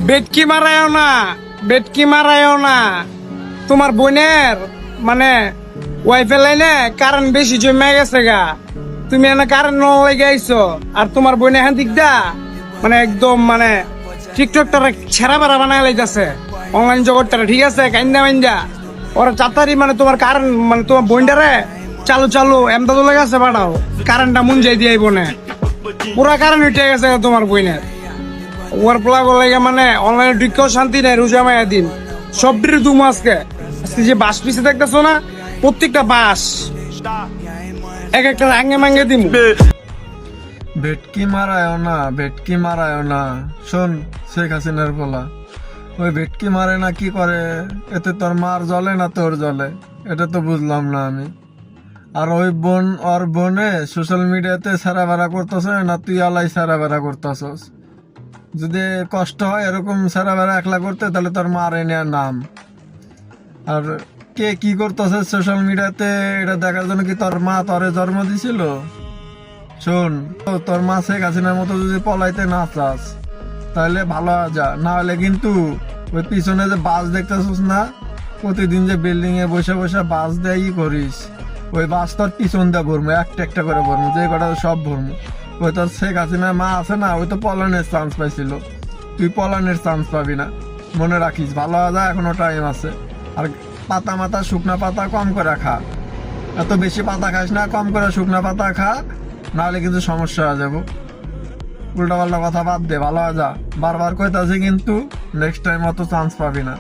বেটকি মারায়ও না, বেটকি মারায়ও না। তোমার বোনের মানে ওয়াইফাই লাইনে কারেন্ট বেশি জমে গেছে গা। তুমি এনে কারেন্ট ন লেগে আইছো, আর তোমার বোনে এখান দিক দা মানে একদম মানে টিকটকটারে ছেঁড়া বেড়া বানায় লাইতেছে অনলাইন জগৎটারে, ঠিক আছে? কাইন্দা মাইন্দা ওরা চাতারি মানে তোমার কারেন্ট মানে তোমার বোনটারে চালু চালু এমদাদুলের কাছে পাঠাও, কারেন্টটা মুঞ্জাই দিয়ে বোনে পুরা কারেন্ট উঠে গেছে তোমার বোনের। ওর পোলা বলে মানে অনলাইনে ঢুকেও শান্তি নাই, রোজা মায়া দিন সব দিন দু মাসকে। আজকে যে বাস পিছিয়ে দেখতেছো না, প্রত্যেকটা বাস এক একটা রাঙ্গে মাঙ্গে দিন। ভেটকি মারায়ও না, ভেটকি মারায়ও না। শোন শেখ হাসিনার বলা, ওই ভেটকি মারে না কি করে? এতে তোর মার জ্বলে না তোর জ্বলে? এটা তো বুঝলাম না আমি। আর ওই বোন, ওর বোনে সোশ্যাল মিডিয়াতে সারা বেড়া করতেছে না, তুই আলাই সারা বেড়া করতেছস? যদি কষ্ট হয় এরকম সারা বেড়া একলা করতে, তাহলে তোর মার এনে নাম। আর কে কি করতেছে সোশ্যাল মিডিয়াতে এটা দেখার জন্য কি তোর মা তোরে জন্ম দিছিল? শোন, তোর মা শেখ হাসিনার মতো যদি পলাইতে না চাস তাহলে ভালো যা, না হলে কিন্তু ওই পিছনে যে বাস দেখতেছিস না, প্রতিদিন যে বিল্ডিং এ বসে বসে বাস দেয় করিস, ওই বাস তোর পিছন দিয়ে ভরবো, একটা একটা করে ভরবো, যে কটা সব ভরবো। ওই তোর শেখ হাসিনার মা আছে না, ওই তো পলানের চান্স পাইছিল, তুই পলানের চান্স পাবি না, মনে রাখিস। ভালো যা, এখনো টাইম আছে। আর পাতা মাথা শুকনা পাতা কম করে খা, এত বেশি পাতা খাস না, কম করে শুকনা পাতা খা, নাহলে কিন্তু সমস্যা হয়ে যাবো। উল্টা পাল্টা কথা বাদ দে, ভালো যা। বারবার কইতাছি কিন্তু নেক্সট টাইম অত চান্স পাবি না।